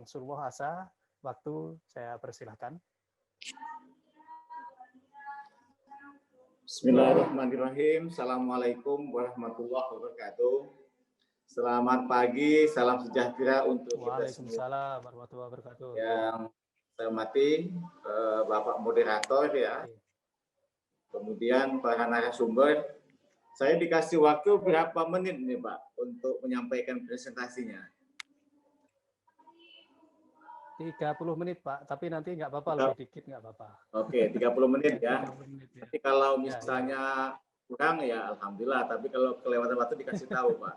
Bang Surwo Hasa. Waktu saya persilahkan. Bismillahirrahmanirrahim. Assalamualaikum warahmatullahi wabarakatuh. Selamat pagi, salam sejahtera untuk kita semua. Waalaikumsalam warahmatullahi wabarakatuh. Yang saya hormati Bapak Moderator ya. Kemudian para narasumber. Saya dikasih waktu berapa menit nih Pak untuk menyampaikan presentasinya? 30 menit Pak, tapi nanti nggak apa-apa, lebih dikit nggak apa-apa. Oke, 30 menit ya. 30 menit, ya. Tapi kalau misalnya kurang ya alhamdulillah, tapi kalau kelewatan waktu dikasih tahu Pak.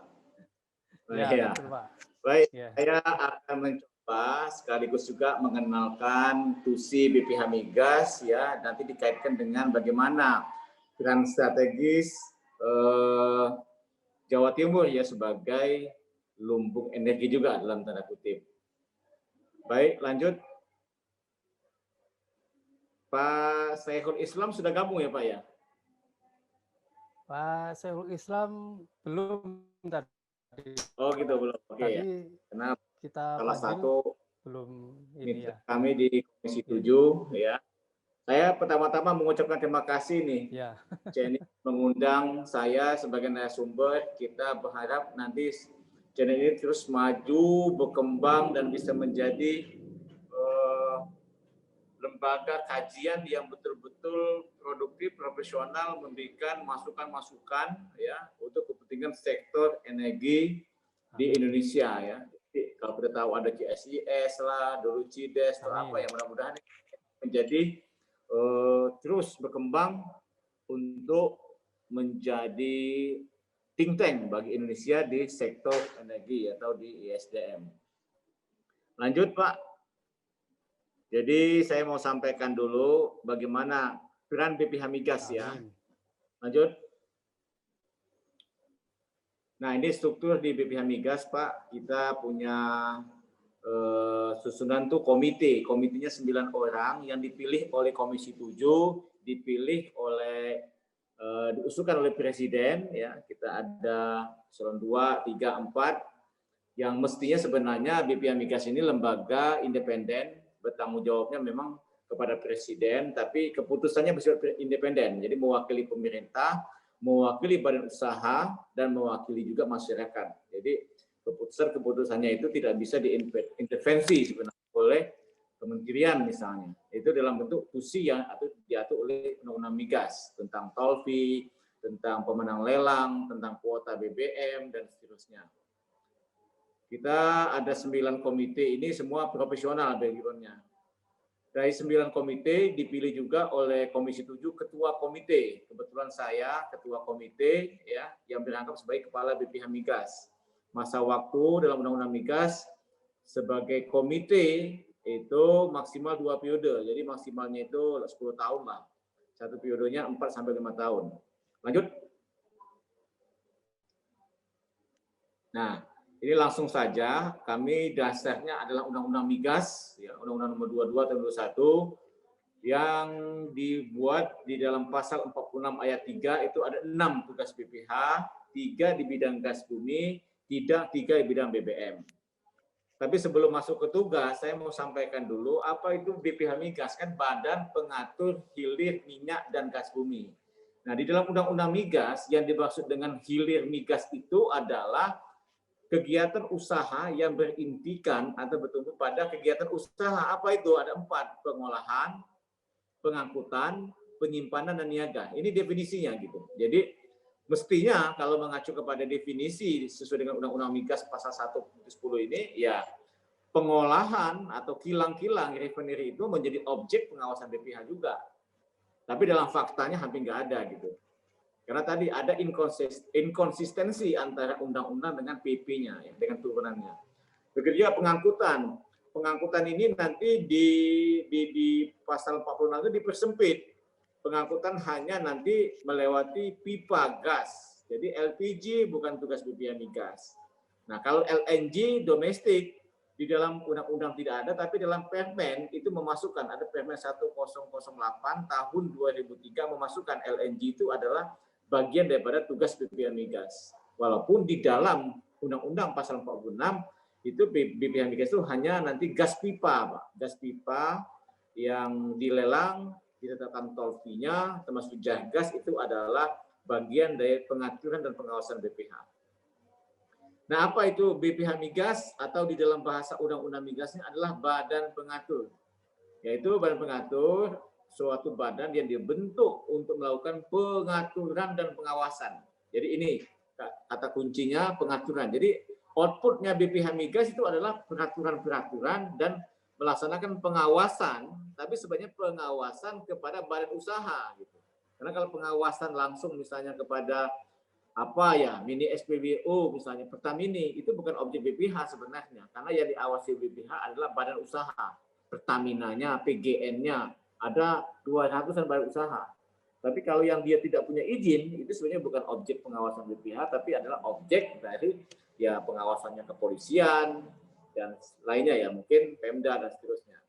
Ya, ya. betul, Pak. Baik, Ya. saya akan mencoba sekaligus juga mengenalkan TUSI BPH Migas ya, nanti dikaitkan dengan bagaimana peran strategis Jawa Timur ya sebagai lumbung energi juga dalam tanda kutip. Baik, lanjut. Pak Syekhul Islam sudah gabung ya Pak ya? Pak Syekhul Islam belum tadi. Oh gitu belum. Oke ya. Karena kita salah satu belum ini ya. Kami di Komisi 7 ya. Saya pertama-tama mengucapkan terima kasih nih. Ya. Channel mengundang saya sebagai narasumber. Kita berharap nanti channel ini terus maju, berkembang dan bisa menjadi lembaga kajian yang betul-betul produktif, profesional, memberikan masukan-masukan ya untuk kepentingan sektor energi di Indonesia ya. Jadi, kalau kita tahu ada CSIS lah, dulu CIDES, atau apa ya, mudah-mudahan menjadi terus berkembang untuk menjadi think tank bagi Indonesia di sektor energi atau di ISDM. Lanjut Pak. Jadi saya mau sampaikan dulu bagaimana peran BPH Migas ya. Lanjut. Nah ini struktur di BPH Migas Pak. Kita punya susunan tuh komite. Komitenya 9 orang yang dipilih oleh Komisi 7, dipilih oleh diusulkan oleh Presiden ya. Kita ada eselon 2, 3, 4 yang mestinya sebenarnya BPH Migas ini lembaga independen, bertanggung jawabnya memang kepada Presiden, tapi keputusannya bersifat independen. Jadi mewakili pemerintah, mewakili badan usaha, dan mewakili juga masyarakat. Jadi keputusannya itu tidak bisa diintervensi sebenarnya oleh kementerian misalnya. Itu dalam bentuk TUSI yang diatur oleh Undang-Undang Migas tentang tol fee, tentang pemenang lelang, tentang kuota BBM, dan seterusnya. Kita ada 9 komite, ini semua profesional background-nya. Dari 9 komite dipilih juga oleh Komisi 7 ketua komite. Kebetulan saya ketua komite ya yang berangkap sebagai kepala BPH Migas. Masa waktu dalam Undang-Undang Migas sebagai komite itu maksimal 2 periode. Jadi maksimalnya itu 10 tahun lah. Satu periodenya 4 sampai 5 tahun. Lanjut. Nah, ini langsung saja, kami dasarnya adalah Undang-Undang Migas, ya, Undang-Undang Nomor 22 Tahun 2021, yang dibuat di dalam pasal 46 ayat 3 itu ada 6 tugas BPH, 3 di bidang gas bumi, 3 di bidang BBM. Tapi sebelum masuk ke tugas, saya mau sampaikan dulu apa itu BPH Migas, kan Badan Pengatur Hilir Minyak dan Gas Bumi. Nah, di dalam Undang-Undang Migas yang dimaksud dengan hilir migas itu adalah kegiatan usaha yang berintikan atau bertumpu pada kegiatan usaha. Apa itu? Ada 4, pengolahan, pengangkutan, penyimpanan, dan niaga. Ini definisinya gitu. Jadi mestinya kalau mengacu kepada definisi sesuai dengan Undang-Undang Migas pasal 1-10 ini, ya pengolahan atau kilang-kilang refinery itu menjadi objek pengawasan BPH juga. Tapi dalam faktanya hampir nggak ada gitu. Karena tadi ada inkonsistensi antara undang-undang dengan PP-nya, ya, dengan turunannya. Begitu juga pengangkutan. Pengangkutan ini nanti di pasal 46 itu dipersempit. Pengangkutan hanya nanti melewati pipa gas. Jadi LPG bukan tugas BPH Migas. Nah, kalau LNG domestik di dalam undang-undang tidak ada, tapi dalam Permen itu memasukkan, ada Permen 1008 tahun 2003 memasukkan LNG itu adalah bagian daripada tugas BPH Migas. Walaupun di dalam Undang-Undang pasal 46 itu BPH Migas itu hanya nanti gas pipa, Pak. Gas pipa yang dilelang, ditetapkan tol fee-nya, termasuk gas itu adalah bagian dari pengaturan dan pengawasan BPH. Nah, apa itu BPH Migas atau di dalam bahasa Undang-Undang Migasnya adalah badan pengatur. Yaitu badan pengatur suatu badan yang dibentuk untuk melakukan pengaturan dan pengawasan. Jadi ini kata kuncinya pengaturan. Jadi outputnya BPH Migas itu adalah peraturan-peraturan dan melaksanakan pengawasan, tapi sebenarnya pengawasan kepada badan usaha. Gitu. Karena kalau pengawasan langsung misalnya kepada apa ya, mini SPBU misalnya Pertamini, itu bukan objek BPH sebenarnya, karena yang diawasi BPH adalah badan usaha, Pertaminanya, PGN-nya, ada 200-an badan usaha. Tapi kalau yang dia tidak punya izin, itu sebenarnya bukan objek pengawasan BPH, tapi adalah objek dari ya pengawasannya kepolisian dan lainnya ya, mungkin Pemda dan seterusnya.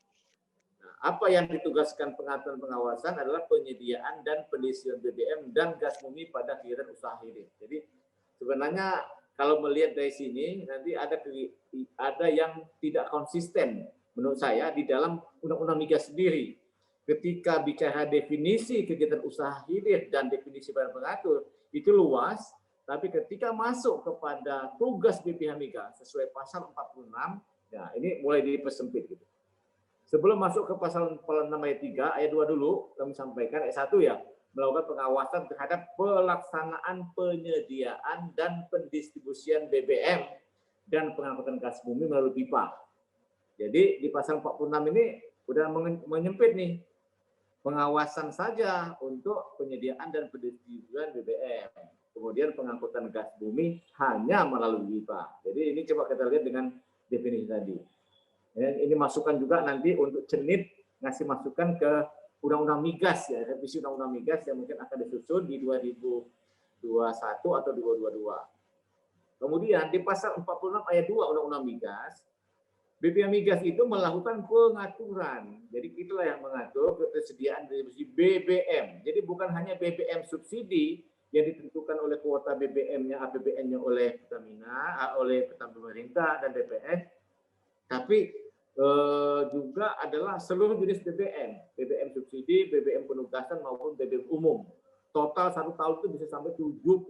Apa yang ditugaskan pengaturan pengawasan adalah penyediaan dan pendistribusian BBM dan gas bumi pada kegiatan usaha hilir. Jadi sebenarnya kalau melihat dari sini nanti ada yang tidak konsisten menurut saya di dalam Undang-Undang Migas sendiri. Ketika bicara definisi kegiatan usaha hilir dan definisi badan pengatur itu luas, tapi ketika masuk kepada tugas BPH Migas sesuai pasal 46, ya ini mulai dipersempit gitu. Sebelum masuk ke pasal 46 ayat 3, ayat 2 dulu, kami sampaikan ayat 1 ya, melakukan pengawasan terhadap pelaksanaan penyediaan dan pendistribusian BBM dan pengangkutan gas bumi melalui pipa. Jadi di pasal 46 ini udah menyempit nih, pengawasan saja untuk penyediaan dan pendistribusian BBM. Kemudian pengangkutan gas bumi hanya melalui pipa. Jadi ini coba kita lihat dengan definisi tadi. Ini masukan juga nanti untuk Cenit ngasih masukan ke Undang-Undang Migas ya, revisi Undang-Undang Migas yang mungkin akan disusun di 2021 atau 2022. Kemudian di pasal 46 ayat 2 Undang-Undang Migas, BPH Migas itu melakukan pengaturan. Jadi itulah yang mengatur ketersediaan distribusi BBM. Jadi bukan hanya BBM subsidi yang ditentukan oleh kuota BBM-nya, APBN-nya oleh Pertamina, oleh pemerintah dan DPR, tapi juga adalah seluruh jenis BBM, BBM subsidi, BBM penugasan maupun BBM umum. Total satu tahun itu bisa sampai 75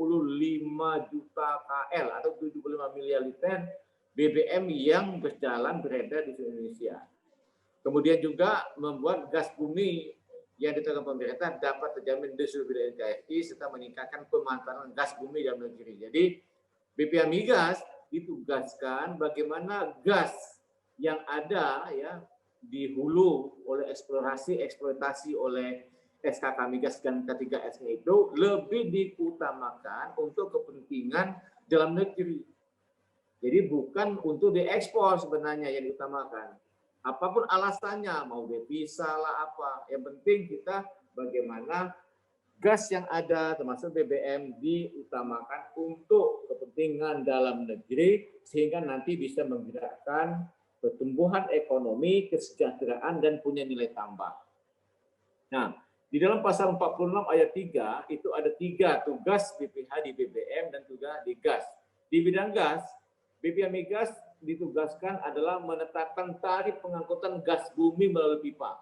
juta KL atau 75 miliar liter BBM yang berjalan beredar di seluruh Indonesia. Kemudian juga membuat gas bumi yang ditetapkan pemerintah dapat terjamin distribusi NKRI serta meningkatkan pemanfaatan gas bumi dalam negeri. Jadi BPH Migas ditugaskan bagaimana gas yang ada ya di hulu oleh eksploitasi oleh SKK Migas dan K3S-nya itu lebih diutamakan untuk kepentingan dalam negeri. Jadi bukan untuk diekspor sebenarnya yang diutamakan. Apapun alasannya, mau devisa lah apa, yang penting kita bagaimana gas yang ada termasuk BBM diutamakan untuk kepentingan dalam negeri sehingga nanti bisa menggerakkan pertumbuhan ekonomi, kesejahteraan, dan punya nilai tambah. Nah, di dalam pasal 46 ayat 3, itu ada 3 tugas BPH di BBM dan juga di gas. Di bidang gas, BPH Migas ditugaskan adalah menetapkan tarif pengangkutan gas bumi melalui pipa.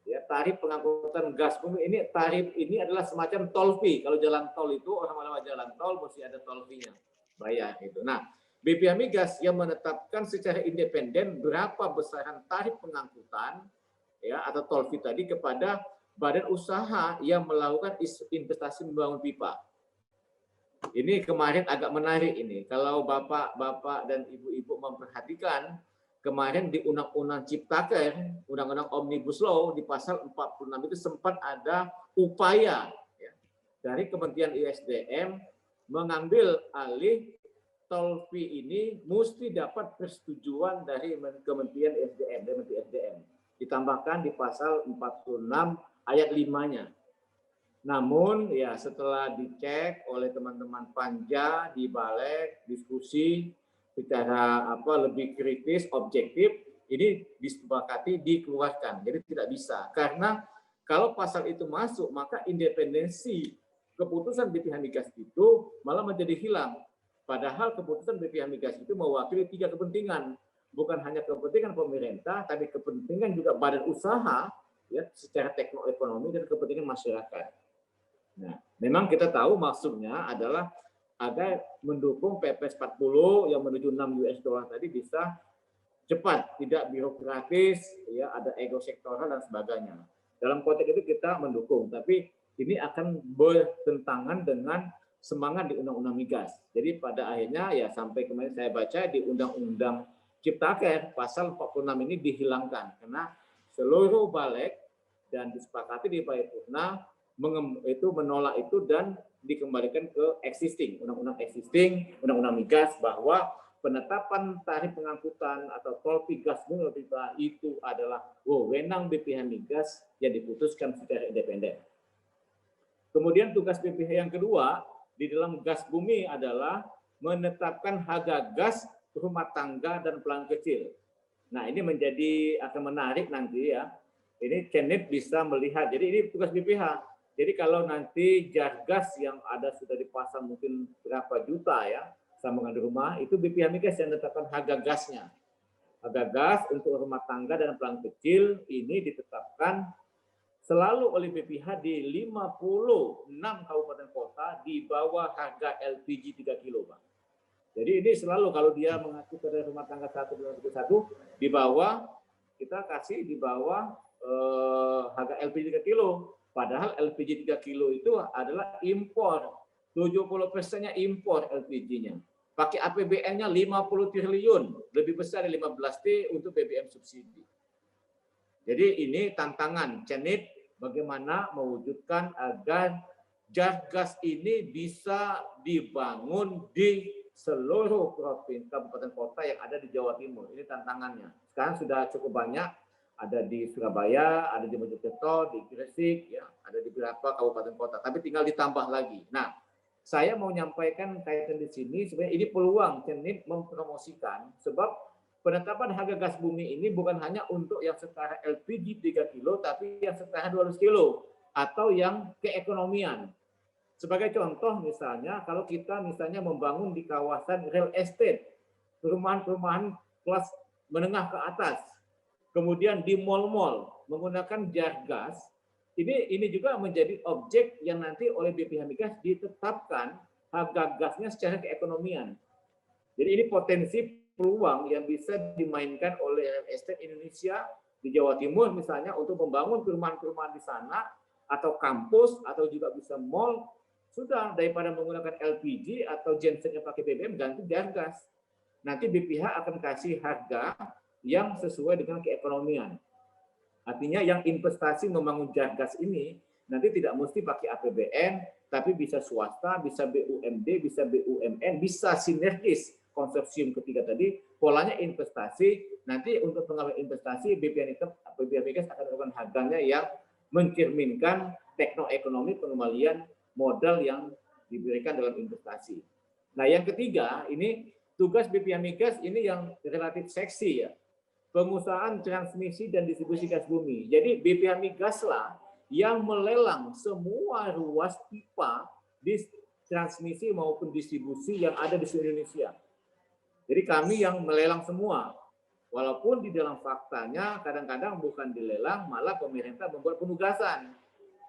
Ya, tarif pengangkutan gas bumi ini, tarif ini adalah semacam tol fee. Kalau jalan tol itu, orang lewat jalan tol mesti ada tol fee-nya, bayar itu. Nah, BPH Migas yang menetapkan secara independen berapa besaran tarif pengangkutan ya atau tol fee tadi kepada badan usaha yang melakukan investasi membangun pipa. Ini kemarin agak menarik ini. Kalau bapak-bapak dan ibu-ibu memperhatikan kemarin di Undang-Undang Ciptaker, Undang-Undang Omnibus Law di pasal 46 itu sempat ada upaya ya, dari Kementerian ISDM mengambil alih tol fee ini mesti dapat persetujuan dari Kementerian SDM, dari Menteri SDM. Ditambahkan di pasal 46 ayat 5-nya. Namun ya setelah dicek oleh teman-teman Panja di Balik, diskusi secara lebih kritis, objektif, ini disepakati dikeluarkan. Jadi tidak bisa. Karena kalau pasal itu masuk, maka independensi keputusan BPH Migas itu malah menjadi hilang. Padahal keputusan BPH Migas itu mewakili 3 kepentingan, bukan hanya kepentingan pemerintah, tapi kepentingan juga badan usaha, ya, secara tekno-ekonomi dan kepentingan masyarakat. Nah, memang kita tahu maksudnya adalah agar mendukung PPS 40 yang menuju 6 US dollar tadi bisa cepat, tidak birokratis, ya, ada ego sektoral dan sebagainya. Dalam konteks itu kita mendukung, tapi ini akan bertentangan dengan semangat di Undang-Undang Migas. Jadi pada akhirnya ya sampai kemarin saya baca di Undang-Undang Ciptaker pasal 46 ini dihilangkan karena seluruh balik dan disepakati di paripurna itu menolak itu dan dikembalikan ke existing, Undang-Undang existing, Undang-Undang Migas bahwa penetapan tarif pengangkutan atau tol gas itu adalah wewenang BPH Migas yang diputuskan secara independen. Kemudian tugas BPH yang kedua di dalam gas bumi adalah menetapkan harga gas rumah tangga dan pelanggan kecil. Nah, ini menjadi akan menarik nanti ya. Ini Cenit bisa melihat. Jadi ini tugas BPH. Jadi kalau nanti jar gas yang ada sudah dipasang mungkin berapa juta ya, sambungan di rumah, itu BPH Migas yang menetapkan harga gasnya. Harga gas untuk rumah tangga dan pelanggan kecil ini ditetapkan selalu oleh BPH di 56 kabupaten kota di bawah harga LPG 3 kilo, Pak. Jadi ini selalu kalau dia mengacu ke rumah tangga 1 di bawah, kita kasih di bawah harga LPG 3 kilo. Padahal LPG 3 kilo itu adalah impor. 70%-nya impor LPG-nya. Pakai APBN-nya 50 triliun, lebih besar dari 15T untuk BBM subsidi. Jadi ini tantangan Cenit bagaimana mewujudkan agar jar gas ini bisa dibangun di seluruh provinsi kabupaten kota yang ada di Jawa Timur. Ini tantangannya. Sekarang sudah cukup banyak, ada di Surabaya, ada di Mojokerto, di Gresik, ya, ada di beberapa kabupaten kota. Tapi tinggal ditambah lagi. Nah, saya mau menyampaikan kaitan di sini sebenarnya ini peluang Cenit mempromosikan sebab penetapan harga gas bumi ini bukan hanya untuk yang setara LPG 3 kilo, tapi yang setara 200 kilo atau yang keekonomian. Sebagai contoh misalnya, kalau kita misalnya membangun di kawasan real estate, perumahan-perumahan kelas menengah ke atas, kemudian di mal-mal menggunakan jar gas, ini juga menjadi objek yang nanti oleh BPH Migas ditetapkan harga gasnya secara keekonomian. Jadi ini potensi peluang yang bisa dimainkan oleh real estate Indonesia di Jawa Timur misalnya untuk membangun perumahan-perumahan di sana atau kampus atau juga bisa mall, sudah daripada menggunakan LPG atau genset yang pakai BBM ganti jar gas. Nanti BPH akan kasih harga yang sesuai dengan keekonomian. Artinya yang investasi membangun jar gas ini nanti tidak mesti pakai APBN, tapi bisa swasta, bisa BUMD, bisa BUMN, bisa sinergis. Konsorsium ketiga tadi, polanya investasi, nanti untuk pengambilan investasi BPH Migas akan melakukan harganya yang mencerminkan teknoekonomi pengembalian modal yang diberikan dalam investasi. Nah yang ketiga, ini tugas BPH Migas ini yang relatif seksi ya, pengusahaan transmisi dan distribusi gas bumi. Jadi BPH Migas lah yang melelang semua ruas pipa di transmisi maupun distribusi yang ada di seluruh Indonesia. Jadi kami yang melelang semua. Walaupun di dalam faktanya kadang-kadang bukan dilelang, malah pemerintah membuat penugasan.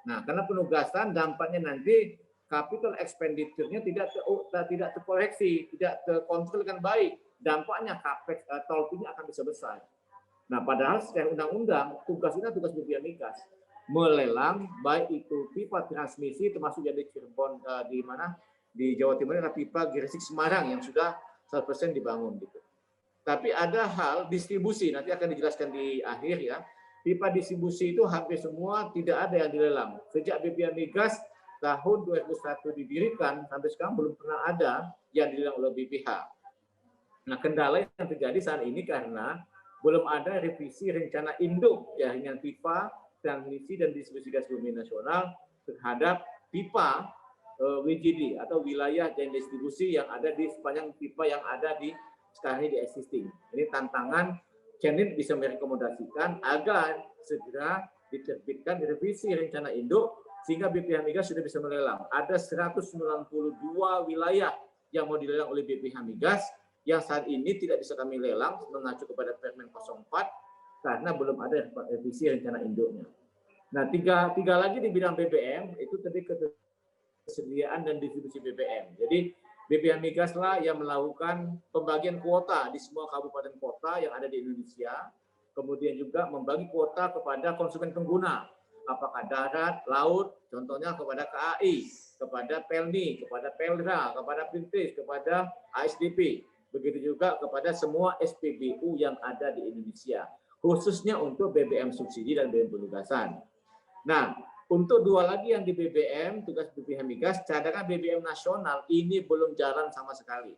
Nah, karena penugasan dampaknya nanti capital expenditure-nya tidak terkoreksi, tidak terkontrol dengan baik. Dampaknya capex tol ini akan bisa besar. Nah, padahal secara undang-undang tugasnya tugas BPH Migas melelang baik itu pipa transmisi termasuk yang di Cirebon di Jawa Timur adalah pipa Gresik Semarang yang sudah 100% dibangun gitu. Tapi ada hal distribusi nanti akan dijelaskan di akhir ya. Pipa distribusi itu hampir semua tidak ada yang dilelang. Sejak BPH Migas tahun 2001 didirikan sampai sekarang belum pernah ada yang dilelang oleh BPH. Nah, kendala yang terjadi saat ini karena belum ada revisi rencana induk jaringan pipa, transmisi dan distribusi gas bumi nasional terhadap pipa WJD atau wilayah dan distribusi yang ada di sepanjang pipa yang ada di sekarang ini di existing. Ini tantangan Cenit bisa merekomendasikan agar segera diterbitkan revisi rencana induk sehingga BPH Migas sudah bisa melelang. Ada 192 wilayah yang mau dilelang oleh BPH Migas yang saat ini tidak bisa kami lelang mengacu kepada Permen 04 karena belum ada revisi rencana induknya. Nah, tiga lagi di bidang BBM itu tadi ketersediaan dan distribusi BBM. Jadi BPH Migas lah yang melakukan pembagian kuota di semua kabupaten kota yang ada di Indonesia, kemudian juga membagi kuota kepada konsumen pengguna, apakah darat, laut, contohnya kepada KAI, kepada Pelni, kepada Peldra, kepada Pintis, kepada ASDP, begitu juga kepada semua SPBU yang ada di Indonesia, khususnya untuk BBM subsidi dan BBM penugasan. Nah, untuk dua lagi yang di BBM, tugas BPH Migas, cadangan BBM nasional ini belum jalan sama sekali.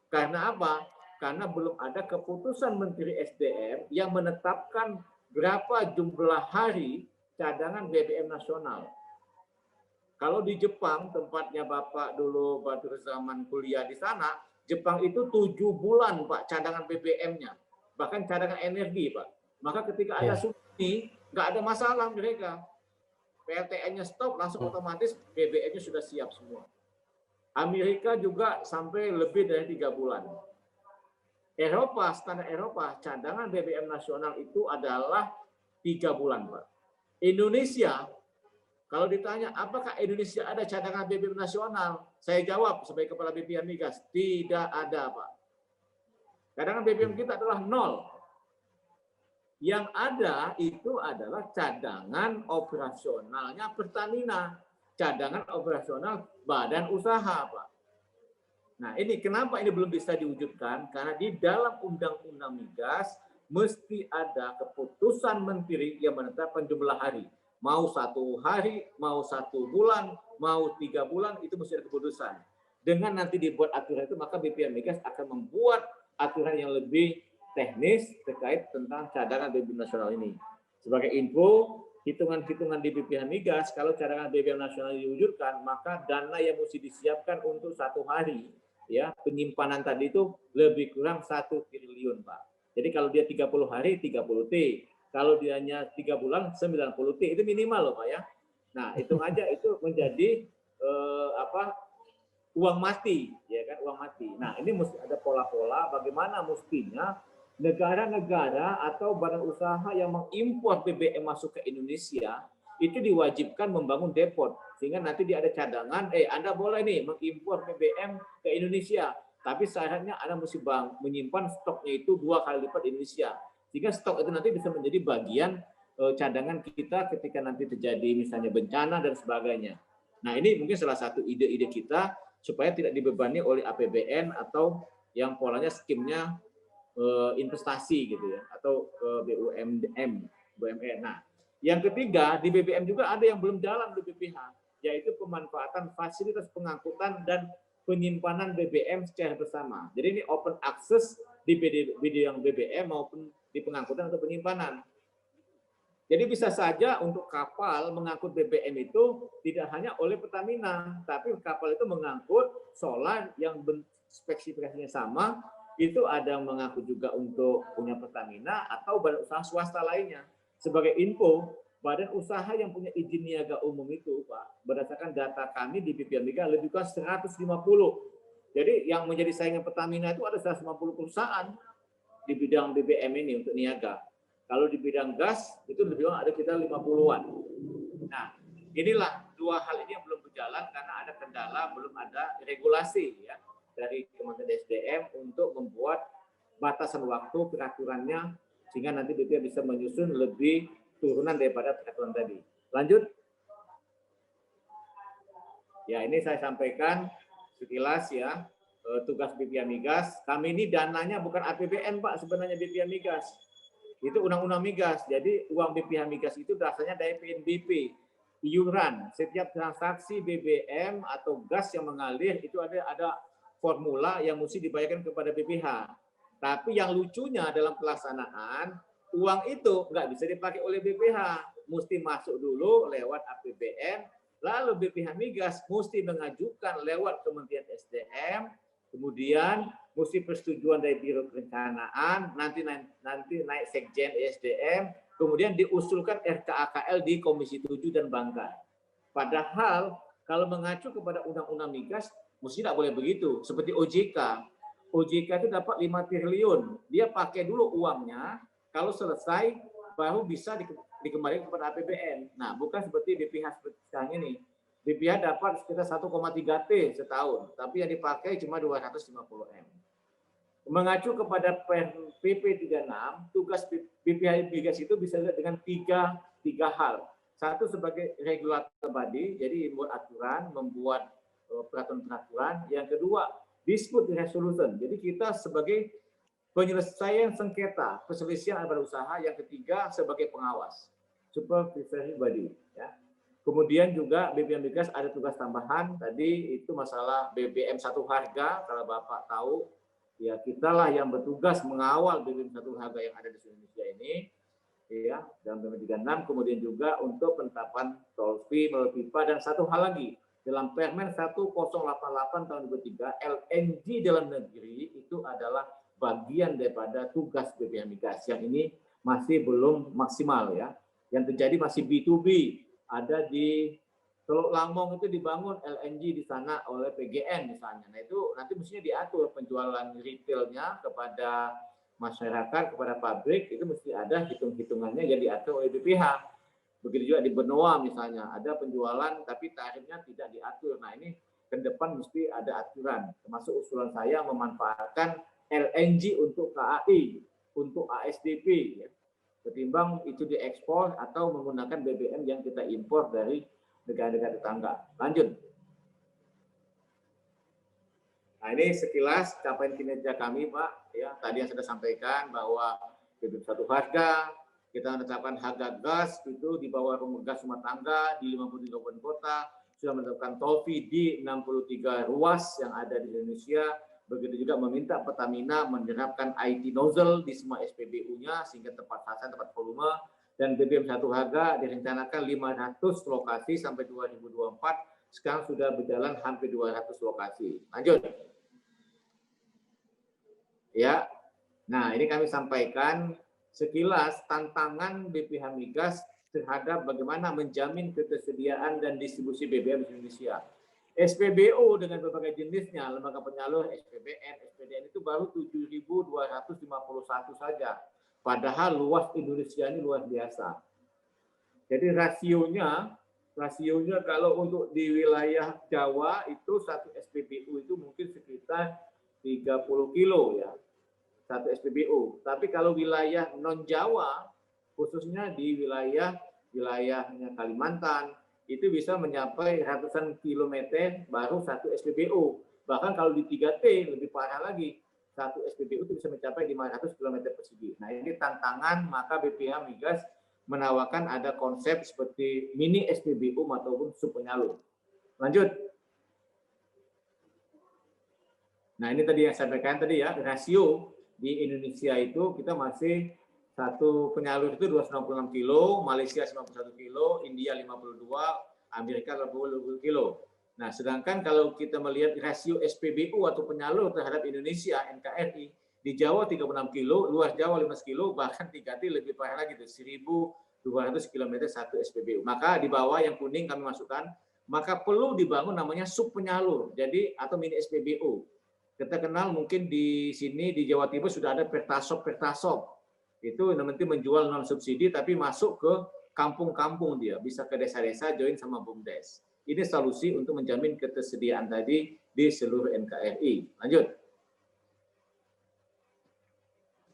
Karena apa? Karena belum ada keputusan Menteri SDM yang menetapkan berapa jumlah hari cadangan BBM nasional. Kalau di Jepang, tempatnya Bapak dulu Badur zaman kuliah di sana, Jepang itu 7 bulan, Pak, cadangan BBM-nya. Bahkan cadangan energi, Pak. Maka ketika ada tsunami, nggak ada masalah mereka. PLTN-nya stop, langsung otomatis BBM-nya sudah siap semua. Amerika juga sampai lebih dari 3 bulan. Eropa, standar Eropa, cadangan BBM nasional itu adalah 3 bulan, Pak. Indonesia, kalau ditanya apakah Indonesia ada cadangan BBM nasional, saya jawab sebagai Kepala BPH Migas, tidak ada, Pak. Cadangan BBM kita adalah 0. Yang ada itu adalah cadangan operasionalnya Pertamina, cadangan operasional badan usaha, Pak. Nah, ini kenapa ini belum bisa diwujudkan? Karena di dalam Undang-Undang Migas mesti ada keputusan menteri yang menetapkan jumlah hari. Mau 1 hari, mau 1 bulan, mau 3 bulan, itu mesti ada keputusan. Dengan nanti dibuat aturan itu, maka BPH Migas akan membuat aturan yang lebih teknis terkait tentang cadangan BBM nasional ini. Sebagai info, hitungan-hitungan di BPH Migas, kalau cadangan BBM nasional diwujudkan, maka dana yang mesti disiapkan untuk 1 hari, ya penyimpanan tadi itu lebih kurang 1 triliun, Pak. Jadi kalau dia 30 hari, 30 T. Kalau dia hanya 3 bulan, 90 T. Itu minimal loh, Pak, ya. Nah, hitung aja itu menjadi uang mati, ya kan, uang mati. Nah, ini mesti ada pola-pola bagaimana mestinya negara-negara atau badan usaha yang mengimpor BBM masuk ke Indonesia itu diwajibkan membangun depot sehingga nanti dia ada cadangan. Anda boleh nih mengimpor BBM ke Indonesia, tapi syaratnya Anda mesti menyimpan stoknya itu 2 kali lipat di Indonesia sehingga stok itu nanti bisa menjadi bagian cadangan kita ketika nanti terjadi misalnya bencana dan sebagainya. Nah, ini mungkin salah satu ide-ide kita supaya tidak dibebani oleh APBN atau yang polanya skimnya investasi gitu ya, atau BUMN. Nah, yang ketiga di BBM juga ada yang belum jalan di BPH, yaitu pemanfaatan fasilitas pengangkutan dan penyimpanan BBM secara bersama. Jadi ini open access di bidang BBM maupun di pengangkutan atau penyimpanan. Jadi bisa saja untuk kapal mengangkut BBM itu tidak hanya oleh Pertamina, tapi kapal itu mengangkut solar yang spesifikasinya sama, itu ada yang mengangkut juga untuk punya Pertamina atau badan usaha swasta lainnya. Sebagai info, badan usaha yang punya izin niaga umum itu, Pak, berdasarkan data kami di BPH Migas lebih kurang 150. Jadi yang menjadi saingan Pertamina itu ada 150 perusahaan di bidang BBM ini untuk niaga. Kalau di bidang gas itu lebih kurang ada kita 50-an. Nah, inilah 2 hal ini yang belum berjalan karena ada kendala, belum ada regulasi ya dari Kementerian SDM untuk membuat batasan waktu peraturannya sehingga nanti BPH bisa menyusun lebih turunan daripada peraturan tadi. Lanjut. Ya, ini saya sampaikan sekilas ya tugas BPH Migas. Kami ini dananya bukan APBN, Pak, sebenarnya BPH Migas. Itu undang-undang migas. Jadi uang BPH Migas itu dasarnya dari PNBP, iuran. Setiap transaksi BBM atau gas yang mengalir itu ada formula yang mesti dibayarkan kepada BPH. Tapi yang lucunya dalam pelaksanaan, uang itu nggak bisa dipakai oleh BPH. Mesti masuk dulu lewat APBN, lalu BPH Migas mesti mengajukan lewat Kementerian SDM, kemudian mesti persetujuan dari Biro Perencanaan, nanti naik Sekjen SDM, kemudian diusulkan RKAKL di Komisi 7 dan Banggar. Padahal kalau mengacu kepada Undang-Undang Migas, Mesti tidak boleh begitu. Seperti OJK. OJK itu dapat 5 triliun. Dia pakai dulu uangnya, kalau selesai baru bisa dikembalikan kepada APBN. Nah, bukan seperti BPH seperti sekarang ini. BPH dapat sekitar 1,3 T setahun, tapi yang dipakai cuma 250 M. Mengacu kepada PP 36, tugas BPH Migas itu bisa dengan tiga hal. Satu sebagai regulator body, jadi membuat aturan, membuat peraturan-peraturan. Yang kedua, dispute resolution. Jadi kita sebagai penyelesaian sengketa, perselisihan antar usaha. Yang ketiga, sebagai pengawas, supervisory body. Ya. Kemudian juga BPH Migas ada tugas tambahan. Tadi itu masalah BBM satu harga, kalau Bapak tahu. Ya, kitalah yang bertugas mengawal BBM satu harga yang ada di Indonesia ini, ya, dalam PP 36. Kemudian juga untuk penetapan tol fee melalui pipa, dan satu hal lagi dalam Permen 1088 tahun 2003, LNG dalam negeri itu adalah bagian daripada tugas BPH Migas. Yang ini masih belum maksimal, ya. Yang terjadi masih B2B, ada di Teluk Lamong itu dibangun LNG di sana oleh PGN misalnya. Nah itu nanti mestinya diatur penjualan retailnya kepada masyarakat, kepada pabrik, itu mesti ada hitung-hitungannya yang diatur oleh BPH. Begitu juga di Benoa misalnya, ada penjualan tapi tarifnya tidak diatur. Nah ini ke depan mesti ada aturan. Termasuk usulan saya memanfaatkan LNG untuk KAI, untuk ASDP, ya. Ketimbang itu diekspor atau menggunakan BBM yang kita impor dari negara-negara tetangga. Lanjut. Nah ini sekilas capaian kinerja kami, Pak. Ya, tadi yang sudah sampaikan bahwa BBM satu harga, kita menetapkan harga gas itu di bawah rumah gas rumah tangga di 53 kabupaten kota, sudah menetapkan tol fee di 63 ruas yang ada di Indonesia. Begitu juga meminta Pertamina menerapkan IT nozzle di semua SPBU-nya sehingga tepat sasaran, tepat volume. Dan BBM satu harga direncanakan 500 lokasi sampai 2024. Sekarang sudah berjalan hampir 200 lokasi. Lanjut. Ya. Nah, ini kami sampaikan sekilas tantangan BPH Migas terhadap bagaimana menjamin ketersediaan dan distribusi BBM di Indonesia. SPBU dengan berbagai jenisnya, lembaga penyalur, SPBN, SPDN itu baru 7.251 saja. Padahal luas Indonesia ini luar biasa. Jadi rasionya kalau untuk di wilayah Jawa itu satu SPBU itu mungkin sekitar 30 kilo ya, satu SPBU. Tapi kalau wilayah non Jawa, khususnya di wilayahnya Kalimantan, itu bisa mencapai ratusan kilometer baru satu SPBU. Bahkan kalau di 3T lebih parah lagi. Satu SPBU itu bisa mencapai 500 km persegi. Nah ini tantangan, maka BPH Migas menawarkan ada konsep seperti mini SPBU ataupun subpenyalur. Lanjut. Nah ini tadi yang saya sampaikan tadi ya, rasio di Indonesia itu kita masih satu penyalur itu 266 kilo, Malaysia 91 kilo, India 52, Amerika 80 kilo. Nah, sedangkan kalau kita melihat rasio SPBU atau penyalur terhadap Indonesia, NKRI, di Jawa 36 kilo, luar Jawa 15 kilo, bahkan 3T lebih parah lagi, 1.200 km satu SPBU. Maka di bawah yang kuning kami masukkan, maka perlu dibangun namanya sub penyalur, jadi atau mini SPBU. Kita kenal mungkin di sini, di Jawa Timur sudah ada Pertasop. Itu nanti menjual non subsidi, tapi masuk ke kampung-kampung dia, bisa ke desa-desa, join sama BUMDes. Ini solusi untuk menjamin ketersediaan tadi di seluruh NKRI. Lanjut.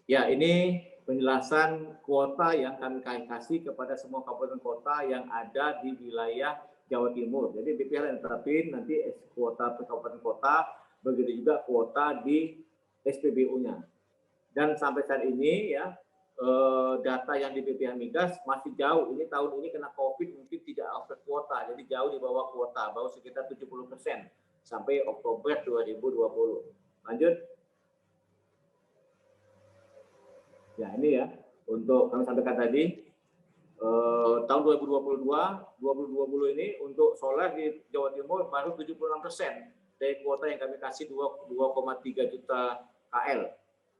Ya, ini penjelasan kuota yang kami kasih kepada semua kabupaten kota yang ada di wilayah Jawa Timur. Jadi BPH yang terapin nanti kuota per kabupaten kota, begitu juga kuota di SPBU-nya. Dan sampai saat ini ya, data yang di BPH Migas masih jauh. Ini tahun ini kena COVID mungkin tidak over kuota, jadi jauh di bawah kuota, baru sekitar 70% sampai Oktober 2020. Lanjut. Ya ini ya, untuk kami sampaikan tadi, tahun 2020 ini untuk solar di Jawa Timur baru 76% dari kuota yang kami kasih 2,3 juta KL.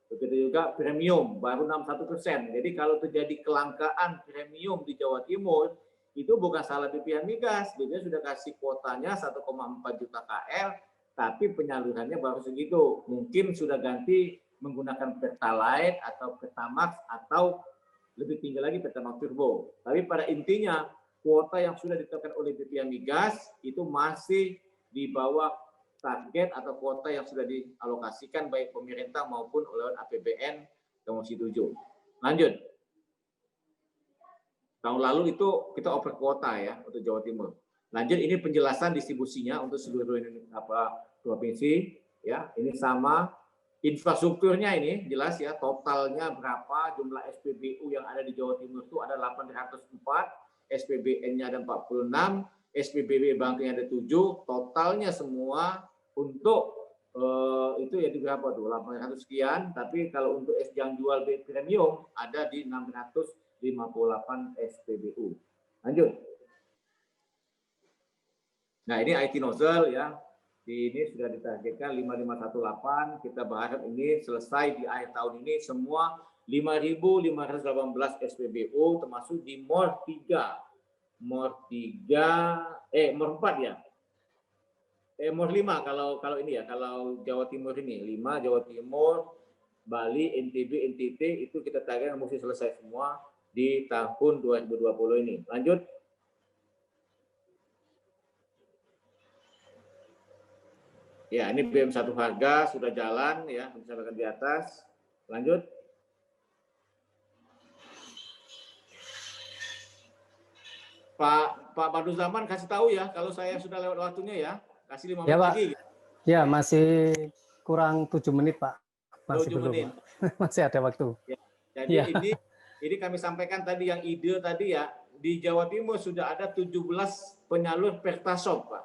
Begitu juga premium baru 61%. Jadi kalau terjadi kelangkaan premium di Jawa Timur itu bukan salah BPH Migas. BPH sudah kasih kuotanya 1,4 juta KL, tapi penyalurannya baru segitu. Mungkin sudah ganti menggunakan Pertalite atau Pertamax atau lebih tinggi lagi Pertamax Turbo. Tapi pada intinya kuota yang sudah ditetapkan oleh BPH Migas itu masih di bawah target atau kuota yang sudah dialokasikan baik pemerintah maupun oleh APBN Komisi 7. Lanjut. Tahun lalu itu kita over kuota ya untuk Jawa Timur. Lanjut, ini penjelasan distribusinya untuk seluruh provinsi ya. Ini sama infrastrukturnya, ini jelas ya, totalnya berapa, jumlah SPBU yang ada di Jawa Timur itu ada 804, SPBN-nya ada 46, SPBB Bangkainya ada 7, totalnya semua untuk itu ya di berapa tuh, 800 sekian, tapi kalau untuk yang jual premium ada di 658 SPBU. Lanjut. Nah, ini IT nozzle ya. Ini sudah ditargetkan 5518. Kita berharap ini selesai di akhir tahun ini semua 5.518 SPBU termasuk di MOR 3. MOR 4 ya. MOR 5 kalau ini ya, kalau Jawa Timur ini 5, Jawa Timur, Bali, NTB, NTT itu kita targetkan mesti selesai semua di tahun 2020 ini. Lanjut. Ya, ini BM1 harga sudah jalan ya, misalkan di atas. Lanjut. Pak Badruzaman kasih tahu ya kalau saya sudah lewat waktunya ya. Kasih 5 menit Pak. lagi. Ya, masih kurang 7 menit, Pak. Masih 7 belum. menit. Masih ada waktu. Ya. Jadi ya. ini kami sampaikan tadi yang ide tadi ya, di Jawa Timur sudah ada 17 penyalur Pertasop, Pak.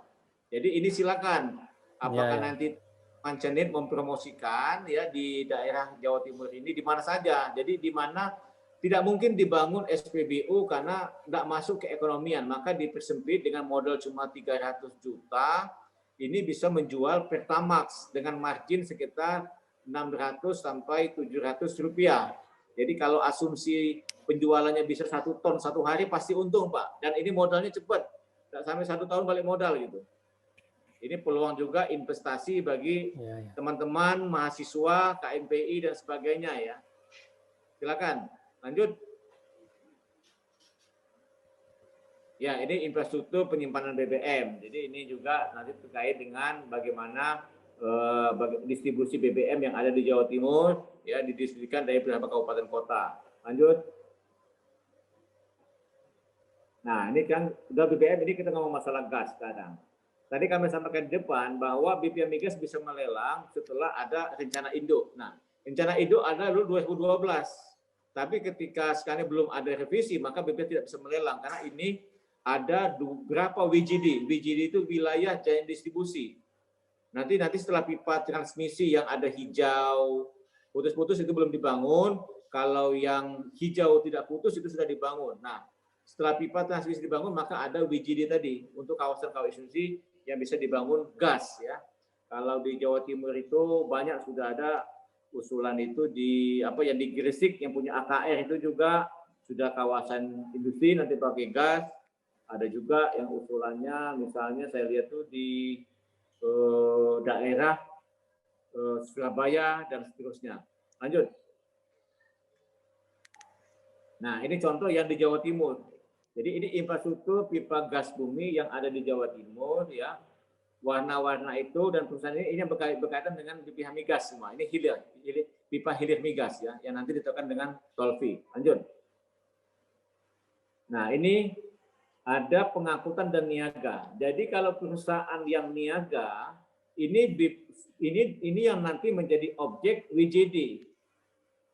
Jadi ini silakan apakah nanti Mancenit mempromosikan ya di daerah Jawa Timur ini di mana saja. Jadi di mana tidak mungkin dibangun SPBU karena tidak masuk ke ekonomian, maka dipersempit dengan modal cuma 300 juta, ini bisa menjual Pertamax dengan margin sekitar 600 sampai 700 rupiah. Jadi kalau asumsi penjualannya bisa 1 ton 1 hari pasti untung, Pak. Dan ini modalnya cepat, tidak sampai 1 tahun balik modal gitu. Ini peluang juga investasi bagi teman-teman mahasiswa, KMPI dan sebagainya ya. Silakan, lanjut. Ya, ini infrastruktur penyimpanan BBM. Jadi ini juga nanti terkait dengan bagaimana distribusi BBM yang ada di Jawa Timur ya didistribusikan dari beberapa kabupaten kota. Lanjut. Nah, ini kan udah BBM, ini kita ngomong masalah gas sekarang. Tadi kami sampaikan di depan bahwa BPH Migas bisa melelang setelah ada rencana induk. Nah, rencana induk ada dulu 2012. Tapi ketika sekarang belum ada revisi, maka BPH tidak bisa melelang karena ini ada berapa WGD. WGD itu wilayah jaringan distribusi. Nanti setelah pipa transmisi yang ada hijau, putus-putus itu belum dibangun. Kalau yang hijau tidak putus itu sudah dibangun. Nah, setelah pipa transmisi dibangun, maka ada WGD tadi untuk kawasan-kawasan industri yang bisa dibangun gas ya. Kalau di Jawa Timur itu banyak sudah ada usulan itu di yang di Gresik yang punya AKR itu juga sudah kawasan industri nanti pakai gas. Ada juga yang usulannya misalnya saya lihat tuh di daerah Surabaya dan seterusnya. Lanjut. Nah, ini contoh yang di Jawa Timur. Jadi ini infrastruktur pipa gas bumi yang ada di Jawa Timur ya. Warna-warna itu dan perusahaan ini yang berkaitan dengan BPH Migas semua. Ini pipa hilir migas ya yang nanti ditekan dengan tolfi. Lanjut. Nah, ini ada pengangkutan dan niaga. Jadi kalau perusahaan yang niaga ini yang nanti menjadi objek WJD.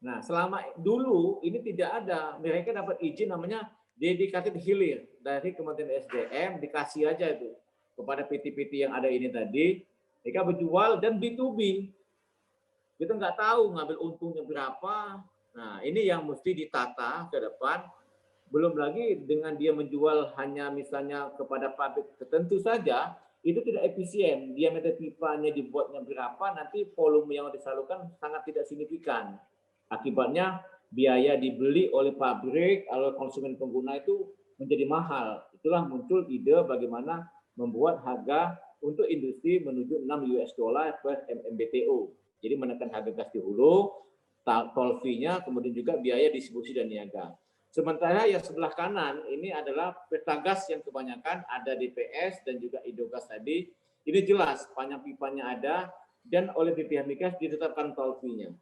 Nah, selama dulu ini tidak ada, mereka dapat izin namanya dedicated hilir dari Kementerian SDM, dikasih aja itu kepada PT-PT yang ada ini tadi, mereka berjual dan B2B. Kita nggak tahu ngambil untungnya berapa. Nah, ini yang mesti ditata ke depan. Belum lagi dengan dia menjual hanya misalnya kepada pabrik tertentu saja, itu tidak efisien. Diameter pipanya dibuatnya berapa, nanti volume yang disalurkan sangat tidak signifikan. Akibatnya biaya dibeli oleh pabrik, oleh konsumen pengguna itu menjadi mahal. Itulah muncul ide bagaimana membuat harga untuk industri menuju 6 US dollar per MMBTU. Jadi menekan harga gas di hulu, toll fee-nya, kemudian juga biaya distribusi dan niaga. Sementara yang sebelah kanan ini adalah Pertagas yang kebanyakan ada DPS dan juga Indogas tadi. Ini jelas panjang pipanya ada dan oleh BPH Migas ditetapkan toll fee-nya.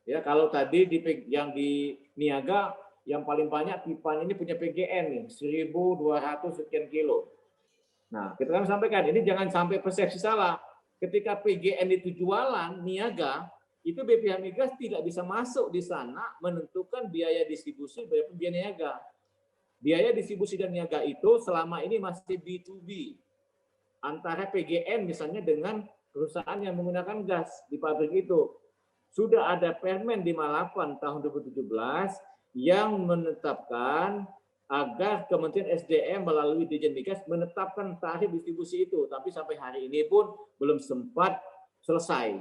Ya, kalau tadi yang di niaga yang paling banyak pipanya ini punya PGN nih, 1.200 sekian kilo. Nah, kita kan sampaikan ini jangan sampai persepsi salah. Ketika PGN itu jualan niaga, itu BPH Migas tidak bisa masuk di sana menentukan biaya distribusi, biaya niaga. Biaya distribusi dan niaga itu selama ini masih B2B. Antara PGN misalnya dengan perusahaan yang menggunakan gas di pabrik itu. Sudah ada Permen 58 tahun 2017 yang menetapkan agar Kementerian SDM melalui Dirjen Migas menetapkan tarif distribusi itu. Tapi sampai hari ini pun belum sempat selesai.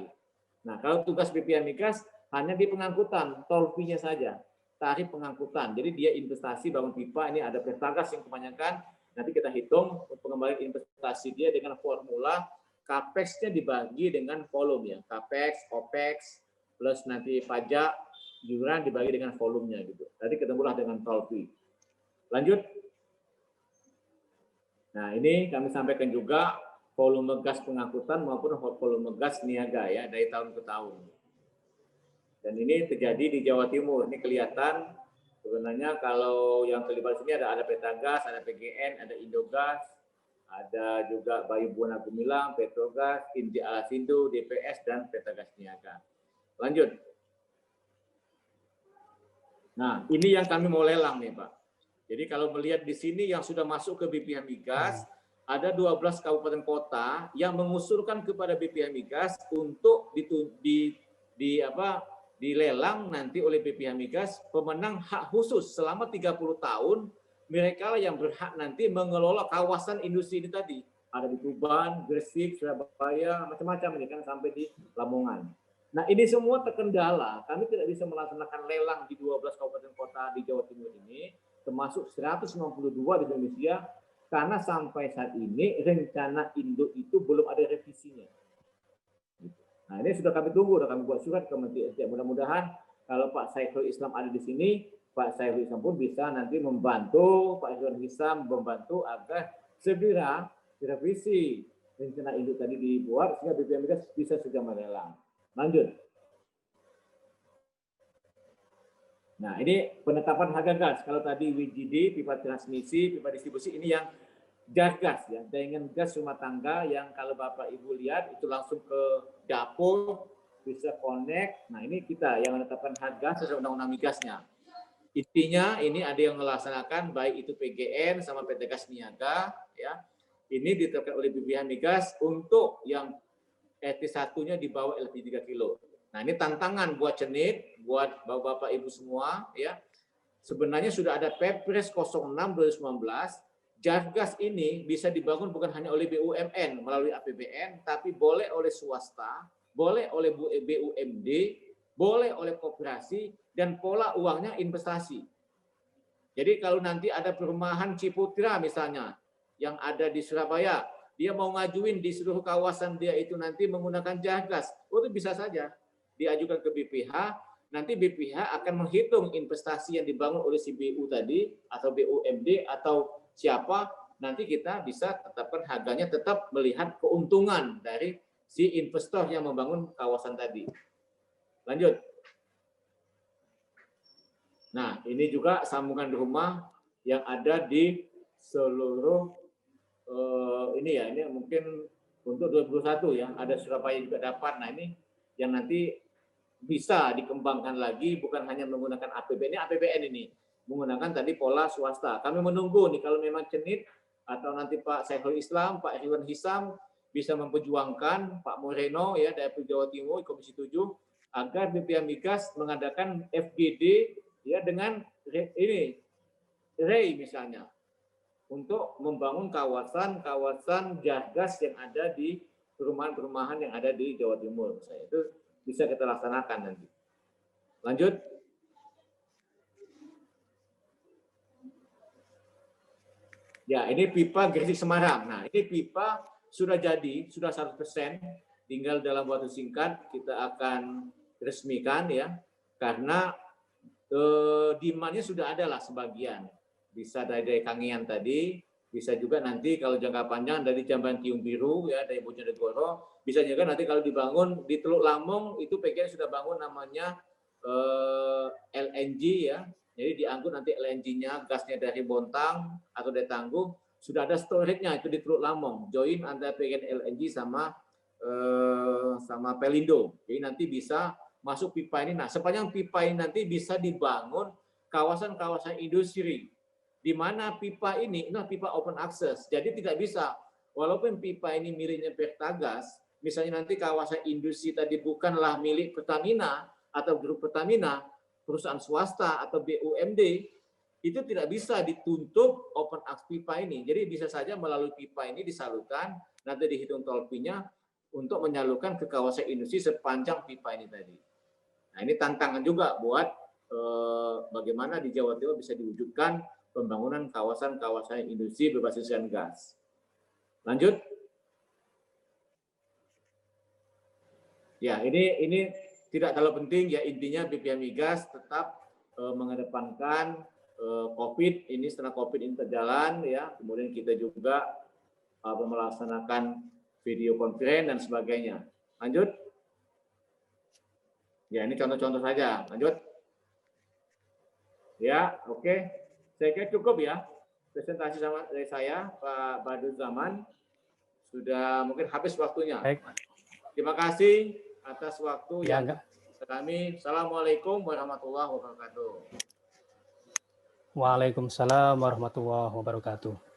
Nah, kalau tugas BPH Migas hanya di pengangkutan, toll fee-nya saja, tarif pengangkutan. Jadi dia investasi bangun pipa, ini ada Pertagas yang kebanyakan, nanti kita hitung pengembalian investasi dia dengan formula capex-nya dibagi dengan volume ya, capex, opex, plus nanti pajak, iuran dibagi dengan volumenya gitu. Tadi ketemulah dengan toll fee. Lanjut. Nah, ini kami sampaikan juga volume gas pengangkutan maupun volume gas niaga ya dari tahun ke tahun. Dan ini terjadi di Jawa Timur. Ini kelihatan sebenarnya kalau yang terlibat sini ada Pertagas, ada PGN, ada Indogas, ada juga Bayu Buana Gumilang, Petrogas, Inti Alasindo, DPS dan Pertagas Niaga. Lanjut. Nah, ini yang kami mau lelang nih, Pak. Jadi kalau melihat di sini yang sudah masuk ke BPH Migas, ada 12 kabupaten kota yang mengusulkan kepada BPH Migas untuk dilelang nanti oleh BPH Migas pemenang hak khusus selama 30 tahun. Mereka yang berhak nanti mengelola kawasan industri ini tadi. Ada di Tuban, Gresik, Surabaya, macam-macam ini kan sampai di Lamongan. Nah, ini semua terkendala. Kami tidak bisa melaksanakan lelang di 12 kabupaten kota di Jawa Timur ini, termasuk 192 di Indonesia, karena sampai saat ini rencana induk itu belum ada revisinya. Nah, ini sudah kami tunggu, sudah kami buat surat ke Kementerian SDM. Mudah-mudahan kalau Pak Saiful Islam ada di sini, Pak Saiful Islam pun bisa nanti membantu, Pak Irwan Hisam membantu agar segera direvisi rencana induk tadi dibuat sehingga BPH Migas bisa segera melelang. Lanjut. Nah, ini penetapan harga gas. Kalau tadi WGD, pipa transmisi, pipa distribusi, ini yang gas ya, jaringan gas rumah tangga yang kalau Bapak Ibu lihat itu langsung ke dapur, bisa connect. Nah, ini kita yang menetapkan harga sesuai undang-undang migasnya. Intinya ini ada yang melaksanakan baik itu PGN sama PT Gas Niaga ya. Ini ditetapkan oleh BPH Migas untuk yang LT1-nya di bawah LT 3 kilo. Nah, ini tantangan buat Cenit, buat Bapak Ibu semua ya. Sebenarnya sudah ada Perpres 06 2019, Jargas ini bisa dibangun bukan hanya oleh BUMN melalui APBN, tapi boleh oleh swasta, boleh oleh BUMD, boleh oleh koperasi, dan pola uangnya investasi. Jadi kalau nanti ada perumahan Ciputra misalnya, yang ada di Surabaya, dia mau ngajuin di seluruh kawasan dia itu nanti menggunakan Jargas, itu bisa saja diajukan ke BPH, nanti BPH akan menghitung investasi yang dibangun oleh si BU tadi, atau BUMD, atau siapa, nanti kita bisa tetapkan harganya tetap melihat keuntungan dari si investor yang membangun kawasan tadi. Lanjut. Nah, ini juga sambungan rumah yang ada di seluruh ini ya, ini mungkin untuk 2021 ya, ada Surabaya juga dapat. Nah, ini yang nanti bisa dikembangkan lagi, bukan hanya menggunakan APBN, ini APBN ini, menggunakan tadi pola swasta. Kami menunggu nih kalau memang Cenit atau nanti Pak Saiful Islam, Pak Irwan Hisam bisa memperjuangkan Pak Moreno ya dari Jawa Timur Komisi 7 agar BPH Migas mengadakan FGD ya dengan ini REI misalnya untuk membangun kawasan Jargas yang ada di perumahan-perumahan yang ada di Jawa Timur. Misalnya. Itu bisa kita laksanakan nanti. Lanjut. Ya, ini pipa Gresik Semarang. Nah, ini pipa sudah jadi, sudah 100%. Tinggal dalam waktu singkat kita akan resmikan ya, karena demand-nya sudah ada lah sebagian. Bisa dari Kangean tadi, bisa juga nanti kalau jangka panjang dari Jamban Tiung Biru ya, dari Bojonegoro, bisa juga nanti kalau dibangun di Teluk Lamong itu PGN sudah bangun namanya LNG ya. Jadi diangkut nanti LNG-nya, gasnya dari Bontang atau dari Tangguh, sudah ada storage-nya itu di Teluk Lamong, join antara PGN LNG sama Pelindo. Jadi nanti bisa masuk pipa ini. Nah, sepanjang pipa ini nanti bisa dibangun kawasan-kawasan industri, di mana pipa ini pipa open access. Jadi tidak bisa, walaupun pipa ini miliknya Pertagas, misalnya nanti kawasan industri tadi bukanlah milik Pertamina atau grup Pertamina, perusahaan swasta atau BUMD, itu tidak bisa ditutup open access pipa ini. Jadi bisa saja melalui pipa ini disalurkan, nanti dihitung tol fee-nya untuk menyalurkan ke kawasan industri sepanjang pipa ini tadi. Nah, ini tantangan juga buat bagaimana di Jawa Timur bisa diwujudkan pembangunan kawasan-kawasan industri berbasiskan gas. Lanjut. Ya, ini tidak terlalu penting ya, intinya BPH Migas tetap mengedepankan COVID ini, setelah COVID ini terjalan ya, kemudian kita juga melaksanakan video conference dan sebagainya. Lanjut. Ya, ini contoh-contoh saja. Lanjut. Ya, oke. Saya kira cukup ya presentasi dari saya, Pak Badruz Zaman. Sudah mungkin habis waktunya. Baik. Terima kasih atas waktu Ya, yang kami. Assalamualaikum warahmatullahi wabarakatuh. Waalaikumsalam warahmatullahi wabarakatuh.